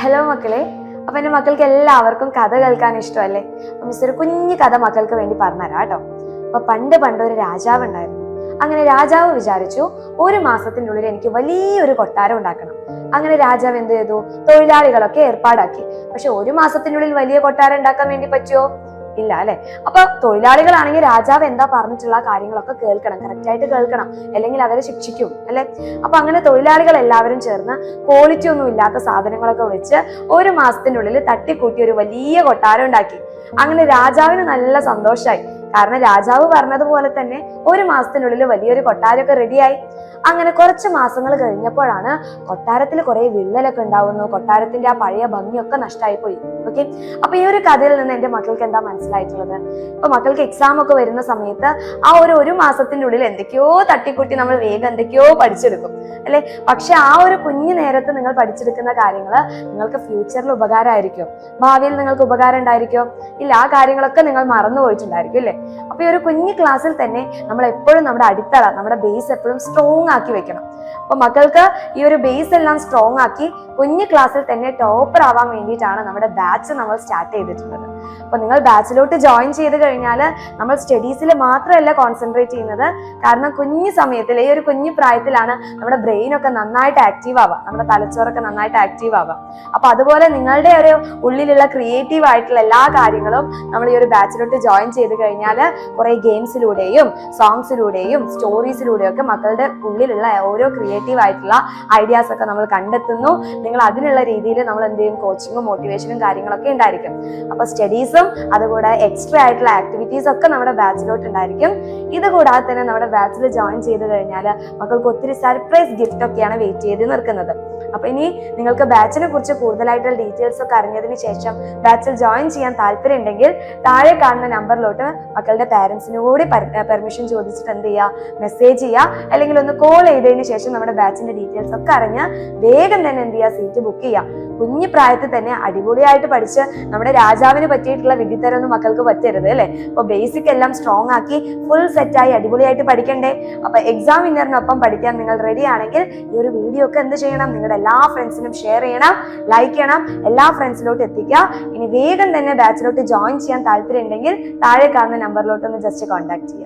Hello മക്കളെ, അപ്പൊ എന്റെ മക്കൾക്ക് എല്ലാവർക്കും കഥ കേൾക്കാൻ ഇഷ്ടമല്ലേ? മിസ് ഒരു കുഞ്ഞു കഥ മക്കൾക്ക് വേണ്ടി പറഞ്ഞുതരാം കേട്ടോ. അപ്പൊ പണ്ട് ഒരു രാജാവ് ഉണ്ടായിരുന്നു. അങ്ങനെ രാജാവ് വിചാരിച്ചു, ഒരു മാസത്തിനുള്ളിൽ എനിക്ക് വലിയൊരു കൊട്ടാരം ഉണ്ടാക്കണം. അങ്ങനെ രാജാവ് എന്ത് ചെയ്തു? തൊഴിലാളികളൊക്കെ ഏർപ്പാടാക്കി. പക്ഷെ ഒരു മാസത്തിനുള്ളിൽ വലിയ കൊട്ടാരം ഉണ്ടാക്കാൻ വേണ്ടി പറ്റുമോ? ഇല്ല അല്ലെ? അപ്പൊ തൊഴിലാളികളാണെങ്കിൽ രാജാവ് എന്താ പറഞ്ഞിട്ടുള്ള കാര്യങ്ങളൊക്കെ കേൾക്കണം, കറക്റ്റ് ആയിട്ട് കേൾക്കണം, അല്ലെങ്കിൽ അവരെ ശിക്ഷിക്കും അല്ലെ? അപ്പൊ അങ്ങനെ തൊഴിലാളികൾ എല്ലാവരും ചേർന്ന് ക്വാളിറ്റി ഒന്നും ഇല്ലാത്ത സാധനങ്ങളൊക്കെ വെച്ച് ഒരു മാസത്തിനുള്ളിൽ തട്ടിക്കൂട്ടി ഒരു വലിയ കൊട്ടാരം ഉണ്ടാക്കി. അങ്ങനെ രാജാവിന് നല്ല സന്തോഷമായി. കാരണം രാജാവ് പറഞ്ഞതുപോലെ തന്നെ ഒരു മാസത്തിനുള്ളിൽ വലിയൊരു കൊട്ടാരമൊക്കെ റെഡിയായി. അങ്ങനെ കുറച്ച് മാസങ്ങൾ കഴിഞ്ഞപ്പോഴാണ് കൊട്ടാരത്തിൽ കുറെ വിള്ളലൊക്കെ ഉണ്ടാവുന്നു. കൊട്ടാരത്തിന്റെ ആ പഴയ ഭംഗിയൊക്കെ നഷ്ടമായി പോയി. ഓക്കെ, അപ്പൊ ഈ ഒരു കഥയിൽ നിന്ന് എന്റെ മക്കൾക്ക് എന്താ മനസ്സിലായിട്ടുള്ളത്? ഇപ്പൊ മക്കൾക്ക് എക്സാം ഒക്കെ വരുന്ന സമയത്ത് ആ ഒരു മാസത്തിന്റെ ഉള്ളിൽ എന്തൊക്കെയോ തട്ടിക്കൂട്ടി നമ്മൾ വേഗം എന്തൊക്കെയോ പഠിച്ചെടുക്കും അല്ലെ? പക്ഷെ ആ ഒരു കുഞ്ഞു നേരത്ത് നിങ്ങൾ പഠിച്ചെടുക്കുന്ന കാര്യങ്ങൾ നിങ്ങൾക്ക് ഫ്യൂച്ചറിൽ ഉപകാരമായിരിക്കും. ഭാവിയിൽ നിങ്ങൾക്ക് ഉപകാരം ഉണ്ടായിരിക്കും? ഇല്ല, ആ കാര്യങ്ങളൊക്കെ നിങ്ങൾ മറന്നു പോയിട്ടുണ്ടായിരിക്കും അല്ലെ? അപ്പൊ ഈ ഒരു കുഞ്ഞു ക്ലാസ്സിൽ തന്നെ നമ്മൾ എപ്പോഴും നമ്മുടെ അടിത്തറ, നമ്മുടെ ബേസ് എപ്പോഴും സ്ട്രോങ് ആക്കി വെക്കണം. അപ്പൊ മക്കൾക്ക് ഈ ഒരു ബേസ് എല്ലാം സ്ട്രോങ് ആക്കി കുഞ്ഞു ക്ലാസ്സിൽ തന്നെ ടോപ്പർ ആവാൻ വേണ്ടിയിട്ടാണ് നമ്മുടെ ബാച്ച് നമ്മൾ സ്റ്റാർട്ട് ചെയ്തിട്ടുള്ളത്. അപ്പൊ നിങ്ങൾ ബാച്ചിലോട്ട് ജോയിൻ ചെയ്ത് കഴിഞ്ഞാൽ നമ്മൾ സ്റ്റഡീസിൽ മാത്രമല്ല കോൺസെൻട്രേറ്റ് ചെയ്യുന്നത്. കാരണം കുഞ്ഞു സമയത്തിൽ, ഈ ഒരു കുഞ്ഞു പ്രായത്തിലാണ് നമ്മുടെ ബ്രെയിൻ ഒക്കെ നന്നായിട്ട് ആക്റ്റീവ് ആവാം, നമ്മുടെ തലച്ചോറൊക്കെ നന്നായിട്ട് ആക്റ്റീവ് ആവാം. അപ്പൊ അതുപോലെ നിങ്ങളുടെ ഒരു ഉള്ളിലുള്ള ക്രിയേറ്റീവ് ആയിട്ടുള്ള എല്ലാ കാര്യങ്ങളും നമ്മൾ ഈ ഒരു ബാച്ചിലോട്ട് ജോയിൻ ചെയ്ത് കഴിഞ്ഞാൽ കുറെ ഗെയിംസിലൂടെയും സോങ്സിലൂടെയും സ്റ്റോറീസിലൂടെയും ഒക്കെ മക്കളുടെ ഉള്ളിലുള്ള ഓരോ ക്രിയേറ്റീവ് ആയിട്ടുള്ള ഐഡിയാസ് ഒക്കെ നമ്മൾ കണ്ടെത്തുന്നു. നിങ്ങൾ അതിനുള്ള രീതിയിൽ നമ്മൾ എന്ത് ചെയ്യും? കോച്ചിങ്ങും മോട്ടിവേഷനും കാര്യങ്ങളൊക്കെ ഉണ്ടായിരിക്കും. അപ്പൊ സ്റ്റഡീസും അതുകൂടെ എക്സ്ട്രാ ആയിട്ടുള്ള ആക്ടിവിറ്റീസ് ഒക്കെ നമ്മുടെ ബാച്ചിലോട്ട് ഉണ്ടായിരിക്കും. ഇത് കൂടാതെ തന്നെ നമ്മുടെ ബാച്ചിൽ ജോയിൻ ചെയ്ത് കഴിഞ്ഞാൽ മക്കൾക്ക് ഒത്തിരി സർപ്രൈസ് ഗിഫ്റ്റ് ഒക്കെയാണ് വെയിറ്റ് ചെയ്ത് നിൽക്കുന്നത്. അപ്പൊ ഇനി നിങ്ങൾക്ക് ബാച്ചിനെ കുറിച്ച് കൂടുതലായിട്ടുള്ള ഡീറ്റെയിൽസ് ഒക്കെ അറിഞ്ഞതിന് ശേഷം ബാച്ചിൽ ജോയിൻ ചെയ്യാൻ താല്പര്യം ഉണ്ടെങ്കിൽ താഴെ കാണുന്ന നമ്പറിലോട്ട് മക്കളുടെ പാരന്റ്സിന് കൂടി പെർമിഷൻ ചോദിച്ചിട്ട് എന്ത് ചെയ്യുക? മെസ്സേജ് ചെയ്യുക, അല്ലെങ്കിൽ ഒന്ന് കോൾ ചെയ്തതിന് ശേഷം നമ്മുടെ ബാച്ചിന്റെ ഡീറ്റെയിൽസ് ഒക്കെ അറിഞ്ഞ് വേഗം തന്നെ എന്ത് ചെയ്യുക? സീറ്റ് ബുക്ക് ചെയ്യുക. കുഞ്ഞു പ്രായത്തിൽ തന്നെ അടിപൊളിയായിട്ട് പഠിച്ച് നമ്മുടെ രാജാവിന് പറ്റിയിട്ടുള്ള വിദ്യത്തരൊന്നും മക്കൾക്ക് പറ്റരുത് അല്ലെ? അപ്പൊ ബേസിക് എല്ലാം സ്ട്രോങ് ആക്കി ഫുൾ സെറ്റായി അടിപൊളിയായിട്ട് പഠിക്കണ്ടേ? അപ്പൊ എക്സാം വിന്നറിനൊപ്പം പഠിക്കാൻ നിങ്ങൾ റെഡി ആണെങ്കിൽ ഈ ഒരു വീഡിയോ ഒക്കെ എന്ത് ചെയ്യണം? നിങ്ങളുടെ എല്ലാ ഫ്രണ്ട്സിനും ഷെയർ ചെയ്യണം, ലൈക്ക് ചെയ്യണം, എല്ലാ ഫ്രണ്ട്സിലോട്ട് എത്തിക്കുക. ഇനി വേഗം തന്നെ ബാച്ചിലോട്ട് ജോയിൻ ചെയ്യാൻ താല്പര്യം ഉണ്ടെങ്കിൽ താഴെ കാണുന്ന നമ്പറിലോട്ട് ഒന്ന് ജസ്റ്റ് കോൺടാക്ട് ചെയ്യാം.